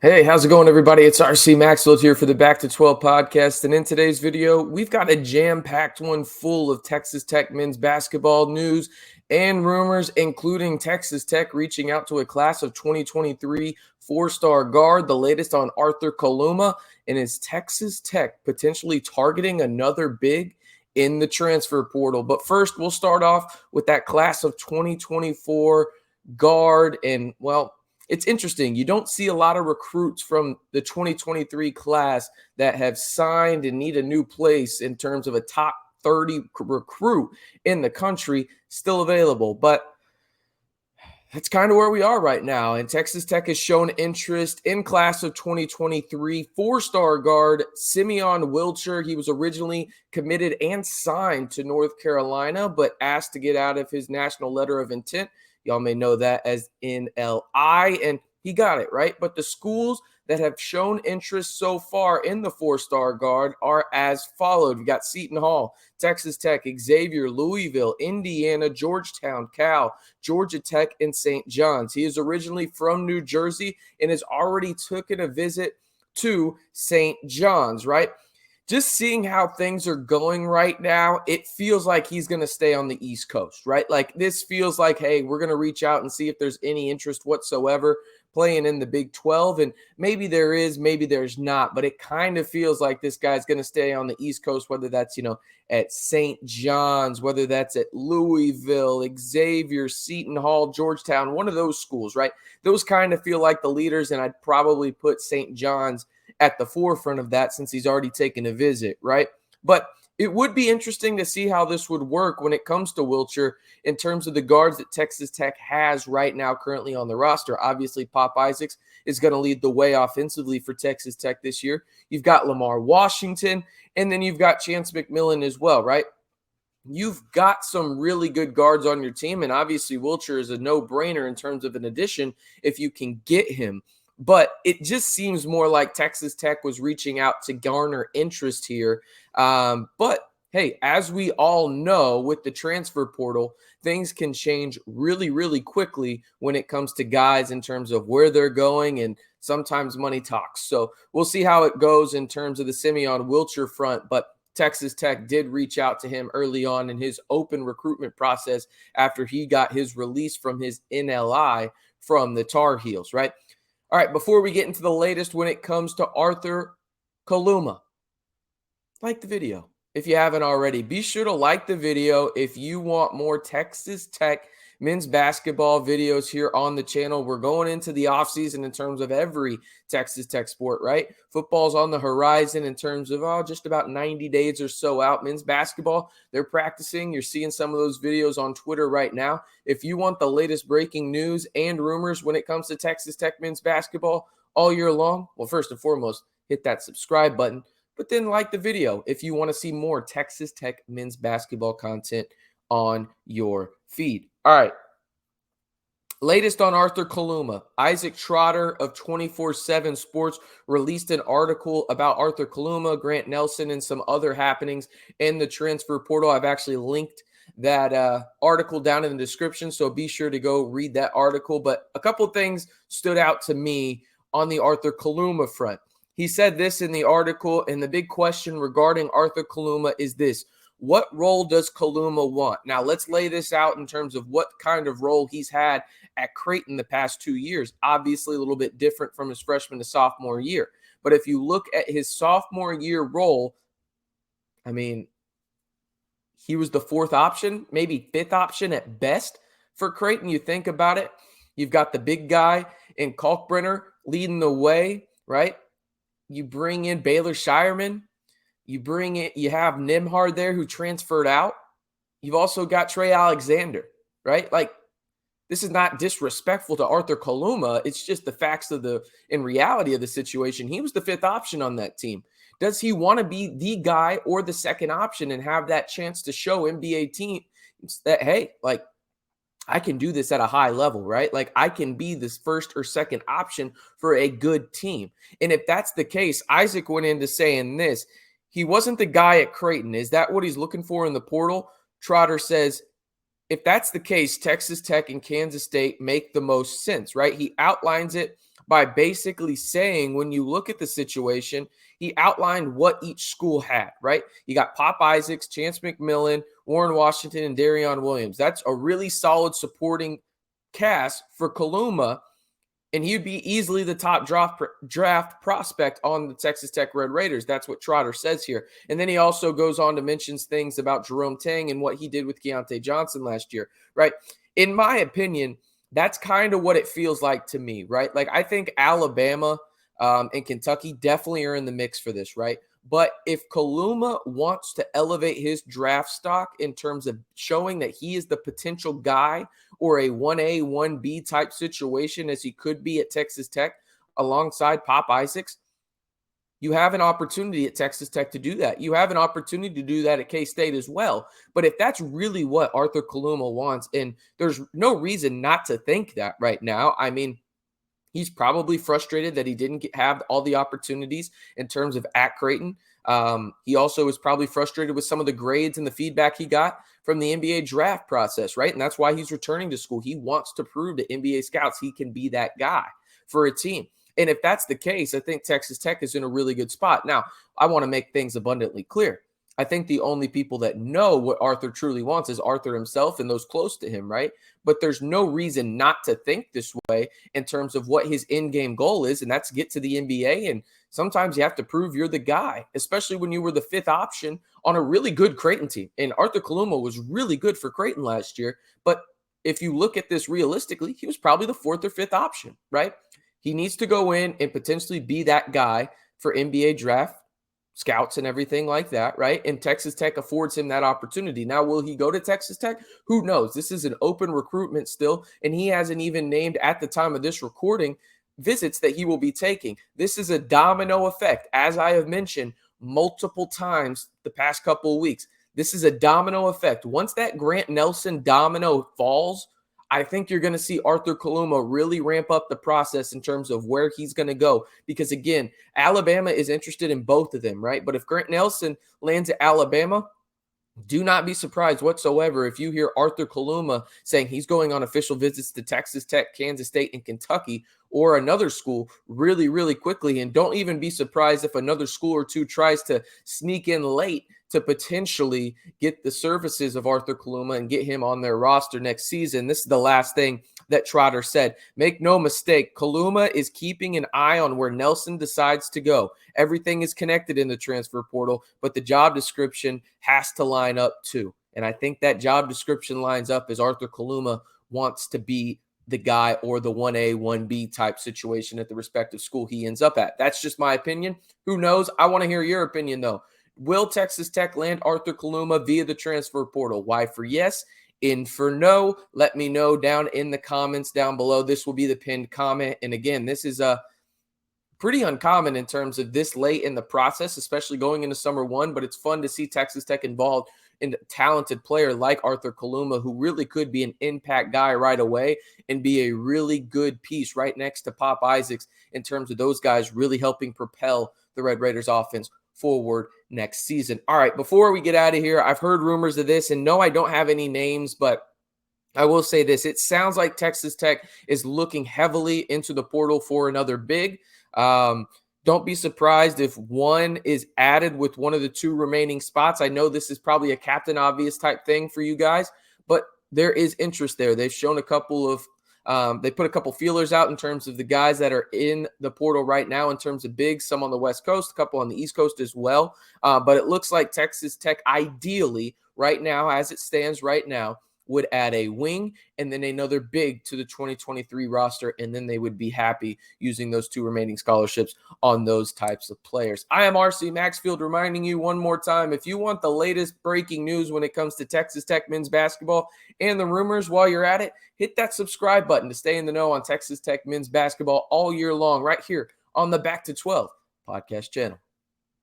Hey, how's it going, everybody? It's RC Maxwell here for the Back to 12 podcast. And in today's video, we've got a jam-packed one full of Texas Tech men's basketball news and rumors, including Texas Tech reaching out to a class of 2023 four-star guard, the latest on Arthur Kaluma, and is Texas Tech potentially targeting another big in the transfer portal. But first, we'll start off with that class of 2024 guard. And, well, it's interesting. You don't see a lot of recruits from the 2023 class that have signed and need a new place in terms of a top 30 recruit in the country still available. But that's kind of where we are right now. And Texas Tech has shown interest in class of 2023 four-star guard Simeon Wilcher. He was originally committed and signed to North Carolina, but asked to get out of his national letter of intent. Y'all may know that as NLI, and he got it, right? But the schools that have shown interest so far in the four-star guard are as followed. You got Seton Hall, Texas Tech, Xavier, Louisville, Indiana, Georgetown, Cal, Georgia Tech, and St. John's. He is originally from New Jersey and has already taken a visit to St. John's, right? Just seeing how things are going right now, it feels like he's going to stay on the East Coast, right? Like this feels like, hey, we're going to reach out and see if there's any interest whatsoever playing in the Big 12. And maybe there is, maybe there's not, but it kind of feels like this guy's going to stay on the East Coast, whether that's, at St. John's, whether that's at Louisville, Xavier, Seton Hall, Georgetown, one of those schools, right? Those kind of feel like the leaders, and I'd probably put St. John's at the forefront of that since he's already taken a visit, right? But it would be interesting to see how this would work when it comes to Wilcher in terms of the guards that Texas Tech has right now currently on the roster. Obviously, Pop Isaacs is going to lead the way offensively for Texas Tech this year. You've got Lamar Washington, and then you've got Chance McMillan as well, right? You've got some really good guards on your team, and obviously Wilcher is a no-brainer in terms of an addition if you can get him. But it just seems more like Texas Tech was reaching out to garner interest here. But hey, as we all know, with the transfer portal, things can change really, really quickly when it comes to guys in terms of where they're going, and sometimes money talks. So we'll see how it goes in terms of the Simeon Wilcher front. But Texas Tech did reach out to him early on in his open recruitment process after he got his release from his NLI from the Tar Heels, right? All right, before we get into the latest when it comes to Arthur Kaluma, like the video if you haven't already. Be sure to like the video if you want more Texas Tech men's basketball videos here on the channel. We're going into the offseason in terms of every Texas Tech sport, right? Football's on the horizon in terms of just about 90 days or so out. Men's basketball, they're practicing. You're seeing some of those videos on Twitter right now. If you want the latest breaking news and rumors when it comes to Texas Tech men's basketball all year long, well, first and foremost, hit that subscribe button, but then like the video if you want to see more Texas Tech men's basketball content on your feed. All right. Latest on Arthur Kaluma. Isaac Trotter of 24/7 Sports released an article about Arthur Kaluma, Grant Nelson, and some other happenings in the transfer portal. I've actually linked that article down in the description, so be sure to go read that article. But a couple things stood out to me on the Arthur Kaluma front. He said this in the article, and the big question regarding Arthur Kaluma is this: what role does Kaluma want? Now, let's lay this out in terms of what kind of role he's had at Creighton the past 2 years. Obviously, a little bit different from his freshman to sophomore year. But if you look at his sophomore year role, I mean, he was the fourth option, maybe fifth option at best for Creighton. You think about it. You've got the big guy in Kalkbrenner leading the way, right? You bring in Baylor Shireman. You have Nimhard there who transferred out. You've also got Trey Alexander, right? Like, this is not disrespectful to Arthur Kaluma. It's just the facts in reality of the situation. He was the fifth option on that team. Does he want to be the guy or the second option and have that chance to show NBA teams that, hey, like, I can do this at a high level, right? Like, I can be this first or second option for a good team. And if that's the case, Isaac went into saying this: he wasn't the guy at Creighton. Is that what he's looking for in the portal? Trotter says, if that's the case, Texas Tech and Kansas State make the most sense, right? He outlines it by basically saying, when you look at the situation, he outlined what each school had, right? You got Pop Isaacs, Chance McMillan, Warren Washington, and Darion Williams. That's a really solid supporting cast for Kaluma, and he'd be easily the top draft prospect on the Texas Tech Red Raiders. That's what Trotter says here. And then he also goes on to mention things about Jerome Tang and what he did with Keontae Johnson last year, right? In my opinion, that's kind of what it feels like to me, right? Like, I think Alabama and Kentucky definitely are in the mix for this, right? But if Kaluma wants to elevate his draft stock in terms of showing that he is the potential guy or a 1A, 1B type situation as he could be at Texas Tech alongside Pop Isaacs, you have an opportunity at Texas Tech to do that. You have an opportunity to do that at K-State as well. But if that's really what Arthur Kaluma wants, and there's no reason not to think that right now, I mean, he's probably frustrated that he didn't have all the opportunities in terms of at Creighton. He also is probably frustrated with some of the grades and the feedback he got from the NBA draft process, right? And that's why he's returning to school. He wants to prove to NBA scouts he can be that guy for a team. And if that's the case, I think Texas Tech is in a really good spot. Now, I want to make things abundantly clear. I think the only people that know what Arthur truly wants is Arthur himself and those close to him, right? But there's no reason not to think this way in terms of what his in-game goal is, and that's get to the NBA. And sometimes you have to prove you're the guy, especially when you were the fifth option on a really good Creighton team. And Arthur Kaluma was really good for Creighton last year. But if you look at this realistically, he was probably the fourth or fifth option, right? He needs to go in and potentially be that guy for NBA draft scouts and everything like that, right? And Texas Tech affords him that opportunity. Now, will he go to Texas Tech? Who knows? This is an open recruitment still, and he hasn't even named at the time of this recording visits that he will be taking. This is a domino effect, as I have mentioned multiple times the past couple of weeks. This is a domino effect. Once that Grant Nelson domino falls, I think you're going to see Arthur Kaluma really ramp up the process in terms of where he's going to go. Because, again, Alabama is interested in both of them, right? But if Grant Nelson lands at Alabama, do not be surprised whatsoever if you hear Arthur Kaluma saying he's going on official visits to Texas Tech, Kansas State, and Kentucky, or another school really, really quickly. And don't even be surprised if another school or two tries to sneak in late to potentially get the services of Arthur Kaluma and get him on their roster next season. This is the last thing that Trotter said. Make no mistake, Kaluma is keeping an eye on where Nelson decides to go. Everything is connected in the transfer portal, but the job description has to line up too. And I think that job description lines up as Arthur Kaluma wants to be the guy or the 1A, 1B type situation at the respective school he ends up at. That's just my opinion. Who knows? I want to hear your opinion, though. Will Texas Tech land Arthur Kaluma via the transfer portal? Y for yes, in for no. Let me know down in the comments down below. This will be the pinned comment. And again, this is pretty uncommon in terms of this late in the process, especially going into summer one, but it's fun to see Texas Tech involved in a talented player like Arthur Kaluma, who really could be an impact guy right away and be a really good piece right next to Pop Isaacs in terms of those guys really helping propel the Red Raiders offense forward next season. All right, before we get out of here, I've heard rumors of this, and no, I don't have any names, but I will say this. It sounds like Texas Tech is looking heavily into the portal for another big. Don't be surprised if one is added with one of the two remaining spots. I know this is probably a Captain Obvious type thing for you guys, but there is interest there. They've shown a couple of they put a couple feelers out in terms of the guys that are in the portal right now in terms of bigs, some on the West Coast, a couple on the East Coast as well. But it looks like Texas Tech ideally right now, as it stands right now, would add a wing and then another big to the 2023 roster, and then they would be happy using those two remaining scholarships on those types of players. I am RC Maxfield reminding you one more time, if you want the latest breaking news when it comes to Texas Tech men's basketball and the rumors while you're at it, hit that subscribe button to stay in the know on Texas Tech men's basketball all year long right here on the Back to 12 podcast channel.